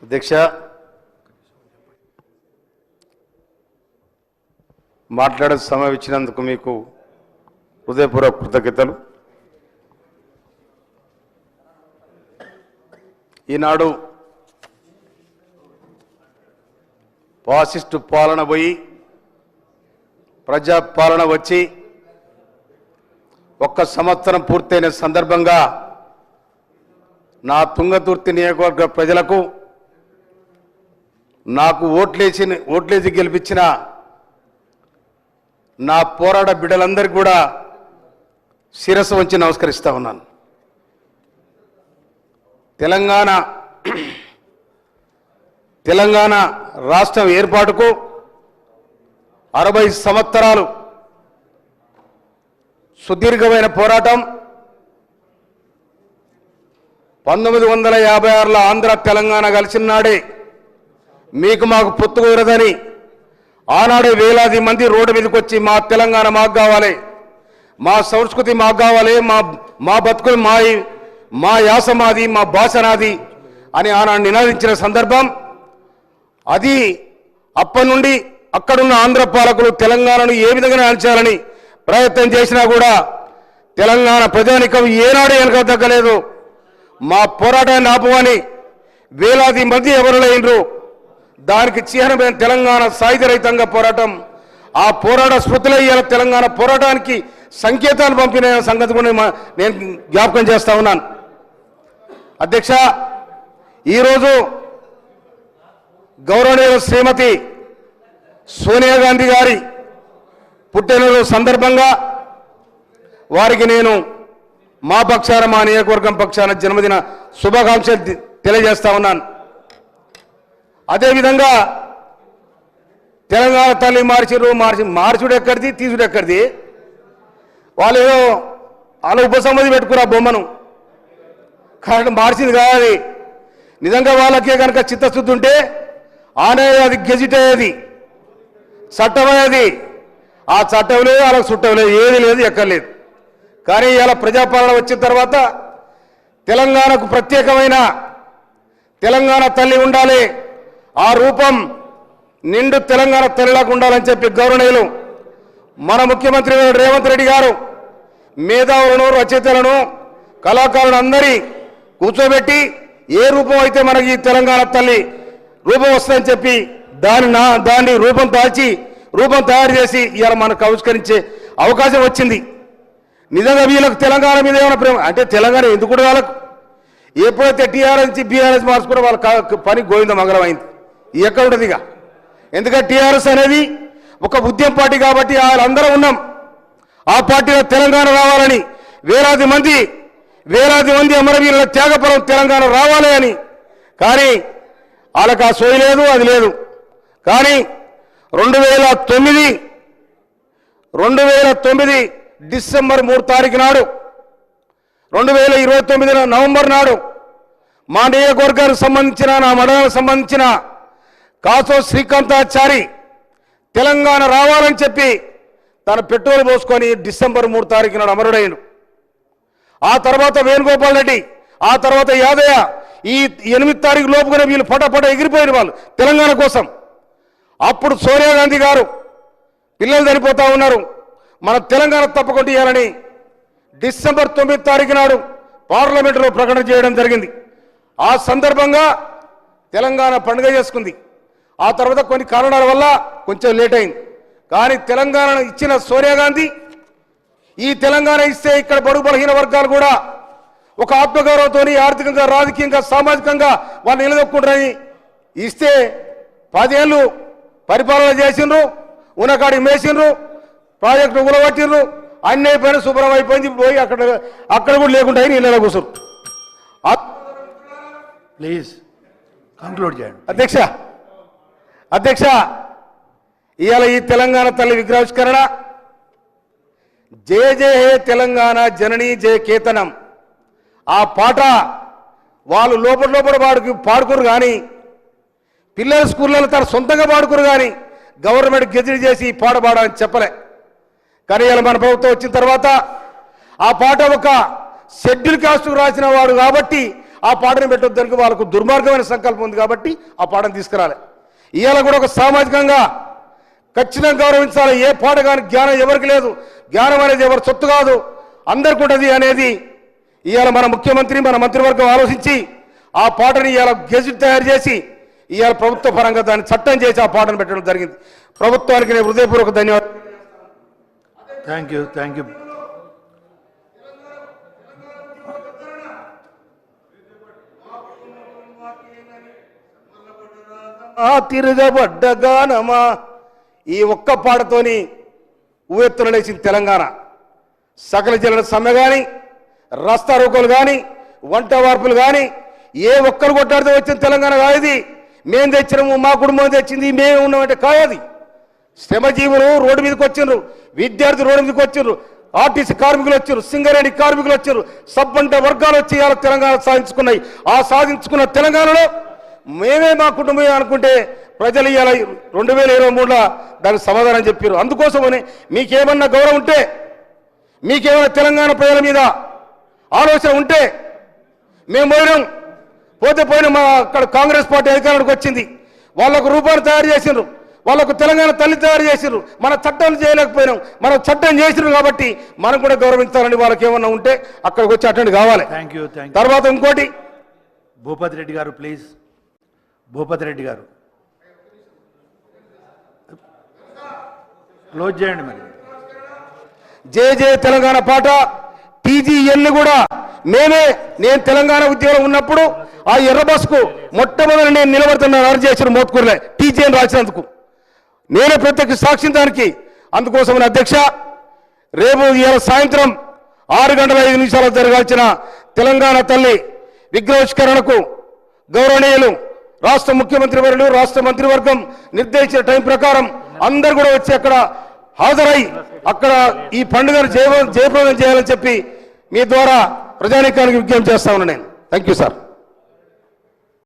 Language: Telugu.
అధ్యక్ష, మాట్లాడే సమయం ఇచ్చినందుకు మీకు హృదయపూర్వక కృతజ్ఞతలు. ఈనాడు ఫాసిస్టు పాలన పోయి ప్రజాపాలన వచ్చి 1 సంవత్సరం పూర్తయిన సందర్భంగా నా తుంగతుర్తి నియోజకవర్గ ప్రజలకు నాకు ఓట్లేసి గెలిపించిన నా పోరాట బిడ్డలందరికీ కూడా శిరస్సు వంచి నమస్కరిస్తా ఉన్నాను. తెలంగాణ రాష్ట్రం ఏర్పాటుకు 60 సంవత్సరాలు సుదీర్ఘమైన పోరాటం. 1956లో ఆంధ్ర తెలంగాణ కలిసిన నాడే మీకు మాకు పొత్తు కుదరదని ఆనాడే వేలాది మంది రోడ్డు మీదకి వచ్చి మా తెలంగాణ మాకు కావాలి, మా సంస్కృతి మాకు కావాలి, మా బతుకులు మా యాస మాది, మా భాష నాది అని ఆనాడు నినాదించిన సందర్భం అది. అప్పటి నుండి అక్కడున్న ఆంధ్ర పాలకులు తెలంగాణను ఏ విధంగా అణచాలని ప్రయత్నం చేసినా కూడా తెలంగాణ ప్రజానికం ఏనాడు వెనక తగ్గలేదు. మా పోరాటాన్ని ఆపమని వేలాది మంది ఎవరులైనరు. దానికి చిహ్నమైన తెలంగాణ సాయుధ రహితంగా పోరాటం. ఆ పోరాట స్మృతిలో ఇవాళ తెలంగాణ పోరాటానికి సంకేతాలు పంపిన సంగతి కూడా నేను జ్ఞాపకం చేస్తా ఉన్నాను. అధ్యక్ష, ఈరోజు గౌరవనీయ శ్రీమతి సోనియా గాంధీ గారి పుట్టినరోజు సందర్భంగా వారికి నేను మా పక్షాన, మా నియోజకవర్గం పక్షాన జన్మదిన శుభాకాంక్షలు తెలియజేస్తా ఉన్నాను. అదేవిధంగా తెలంగాణ తల్లి మార్చుడు ఎక్కడిది, తీసుడు ఎక్కడిది? వాళ్ళు ఏదో వాళ్ళ ఉపసంహతి పెట్టుకున్న బొమ్మను కాబట్టి మార్చింది కాదు. నిజంగా వాళ్ళకే కనుక చిత్తశుద్ధి ఉంటే అనేది అది గెజిట్ అయ్యేది, చట్టం అయ్యేది. ఆ చట్టం లేదు, వాళ్ళకి చుట్టం లేదు, ఏది లేదు, ఎక్కర్లేదు. కానీ ఇలా ప్రజాపాలన వచ్చిన తర్వాత తెలంగాణకు ప్రత్యేకమైన తెలంగాణ తల్లి ఉండాలి, ఆ రూపం నిండు తెలంగాణ తల్లిలాగా ఉండాలని చెప్పి గౌరవనీయులు మన ముఖ్యమంత్రి రేవంత్ రెడ్డి గారు మేధావులను, రచయితలను, కళాకారులను అందరి కూర్చోబెట్టి ఏ రూపం అయితే మనకి ఈ తెలంగాణ తల్లి రూపం వస్తుందని చెప్పి దాన్ని రూపం తయారు చేసి ఇవాళ మనకు ఆవిష్కరించే అవకాశం వచ్చింది. నిజంగా వీళ్ళకు తెలంగాణ మీద ఏమైనా ప్రేమ అంటే తెలంగాణ ఎందుకు కూడా వాళ్ళకు ఎప్పుడైతే టీఆర్ఎస్ నుంచి బీఆర్ఎస్ మార్చుకుంటే వాళ్ళ పని గోవింద మంగళం అయింది. ఎక్కడ ఉంటుంది ఇక? ఎందుకంటే టీఆర్ఎస్ అనేది ఒక ఉద్యమ పార్టీ కాబట్టి వాళ్ళందరూ ఉన్నాం. ఆ పార్టీలో తెలంగాణ రావాలని వేలాది మంది అమరవీరుల త్యాగపరం తెలంగాణ రావాలి అని. కానీ వాళ్ళకి ఆ సోయి లేదు, అది లేదు. కానీ 2009 డిసెంబర్ 3 తారీఖు నాడు, 2029 నవంబర్ నాడు మా నియోజకవర్గానికి సంబంధించిన, నా మండలానికి సంబంధించిన కాసో శ్రీకాంతాచారి తెలంగాణ రావాలని చెప్పి తన పెట్రోల్ పోసుకొని డిసెంబర్ 3 తారీఖు నాడు అమరుడైండు. ఆ తర్వాత వేణుగోపాల్ రెడ్డి, ఆ తర్వాత యాదయ్య, ఈ 8 తారీఖు లోపుగానే వీళ్ళు పటపట ఎగిరిపోయిన వాళ్ళు తెలంగాణ కోసం. అప్పుడు సోనియా గాంధీ గారు పిల్లలు చనిపోతా ఉన్నారు, మన తెలంగాణ తప్పకుండా ఇవ్వాలని డిసెంబర్ 9 తారీఖు నాడు పార్లమెంటులో ప్రకటన చేయడం జరిగింది. ఆ సందర్భంగా తెలంగాణ పండుగ చేసుకుంది. ఆ తర్వాత కొన్ని కారణాల వల్ల కొంచెం లేట్ అయింది. కానీ తెలంగాణ ఇచ్చిన సోనియా గాంధీ ఈ తెలంగాణ ఇస్తే ఇక్కడ బడుగు బలహీన వర్గాలు కూడా ఒక ఆత్మగౌరవంతో ఆర్థికంగా, రాజకీయంగా, సామాజికంగా వాళ్ళు నిలదొక్కుంటారని ఇస్తే 10 ఏళ్ళు పరిపాలన చేసిండ్రు, ఉన్నకాడికి మేసిండ్రు, ప్రాజెక్టు ఉలవట్టిండ్రు, అన్నీ పైన శుభ్రం అయిపోయింది. పోయి అక్కడ కూడా లేకుండా నీళ్ళ కూర్చోరు. ప్లీజ్ కంక్లూడ్ చేయండి. అధ్యక్ష, ఇవాళ ఈ తెలంగాణ తల్లి విగ్రహావిష్కరణ జయ జయ హే తెలంగాణ జననీ జయ కేతనం ఆ పాట వాళ్ళు లోపల పాడుకోరు. కానీ పిల్లల స్కూళ్ళలో తన సొంతంగా పాడుకోరు. కానీ గవర్నమెంట్ గెజిట్ చేసి పాట పాడని చెప్పలే. కానీ ఇలా మన ప్రభుత్వం వచ్చిన తర్వాత ఆ పాట ఒక షెడ్యూల్ కాస్ట్కు రాసిన వాడు కాబట్టి ఆ పాటను పెట్టొద్దానికి వాళ్ళకు దుర్మార్గమైన సంకల్పం ఉంది కాబట్టి ఆ పాటను తీసుకురాలి. ఇవాళ కూడా ఒక సామాజికంగా ఖచ్చితంగా గౌరవించాలి. ఏ పాట కానీ జ్ఞానం ఎవరికి లేదు, జ్ఞానం అనేది ఎవరి సొత్తు కాదు, అందరికి ఉంటుంది అనేది ఇవాళ మన ముఖ్యమంత్రి మన మంత్రివర్గం ఆలోచించి ఆ పాటని ఇవాళ గెజిట్ తయారు చేసి ఇవాళ ప్రభుత్వ పరంగా దాన్ని చట్టం చేసి ఆ పాటను పెట్టడం జరిగింది. ప్రభుత్వానికి నేను హృదయపూర్వక ధన్యవాదాలు. Thank you. ఆ తిరగబడ్డ గానమా ఈ ఒక్క పాటతోని ఉవ్వెత్తున లేచింది తెలంగాణ. సకల జనుల సమ్మె కానీ, రస్తా రోకోలు కానీ, వంట వార్పులు కానీ ఏ ఒక్కరు కొట్టాడితే వచ్చిన తెలంగాణ కాదు. మేము తెచ్చినాము, మా కుటుంబం తెచ్చింది, మేము ఉన్నామంటే కాదు. శ్రమజీవులు రోడ్డు మీదకి వచ్చిండ్రు, విద్యార్థులు రోడ్డు మీదకి వచ్చిండ్రు, ఆర్టీసీ కార్మికులు వచ్చారు, సింగరేణి కార్మికులు వచ్చారు, సబ్బంట వర్గాలు వచ్చి ఇవాళ తెలంగాణ సాధించుకున్నాయి. ఆ సాధించుకున్న తెలంగాణలో మేమే మా కుటుంబమే అనుకుంటే ప్రజలు ఇవాళ 2023లో దానికి సమాధానం చెప్పారు. అందుకోసమని మీకేమన్నా గౌరవం ఉంటే, మీకేమైనా తెలంగాణ ప్రజల మీద ఆలోచన ఉంటే మేము పోయిన మా అక్కడ కాంగ్రెస్ పార్టీ అధికారానికి వచ్చింది, వాళ్ళకు రూపాయలు తయారు చేసిండ్రు, వాళ్ళకు తెలంగాణ తల్లి తయారు చేసిండ్రు, మన చట్టాలు చేయలేకపోయినాం, మనం చట్టం చేసినారు కాబట్టి మనం కూడా గౌరవించాలని వాళ్ళకి ఏమన్నా ఉంటే అక్కడికి వచ్చి అటెండ్ కావాలి. తర్వాత ఇంకోటి భూపతి రెడ్డి గారు ప్లీజ్. భూపతి రెడ్డి గారు క్లోజ్ చేయండి. మరి జై జై తెలంగాణ పాట టీజీఎల్ కూడా నేను తెలంగాణ ఉద్యోగంలో ఉన్నప్పుడు ఆ ఎర్ర బస్కు మొట్టమొదటి నేను నిలబడుతున్నాను అరెస్ట్ చేసిన మోత్కూరులే టీజీఎల్ రాసినందుకు నేనే ప్రత్యక్ష సాక్షి దానికి. అందుకోసం అధ్యక్ష రేపు ఇవాళ సాయంత్రం 6:05 జరగాల్సిన తెలంగాణ తల్లి విగ్రహావిష్కరణకు గౌరవనీయులు రాష్ట్ర ముఖ్యమంత్రి వర్యులు రాష్ట్ర మంత్రివర్గం నిర్దేశించిన టైం ప్రకారం అందరూ కూడా వచ్చి అక్కడ హాజరై అక్కడ ఈ పండుగను జయప్రదం చేయాలని చెప్పి మీ ద్వారా ప్రజానీకానికి విజ్ఞప్తి చేస్తా ఉన్నాను నేను. Thank you sir.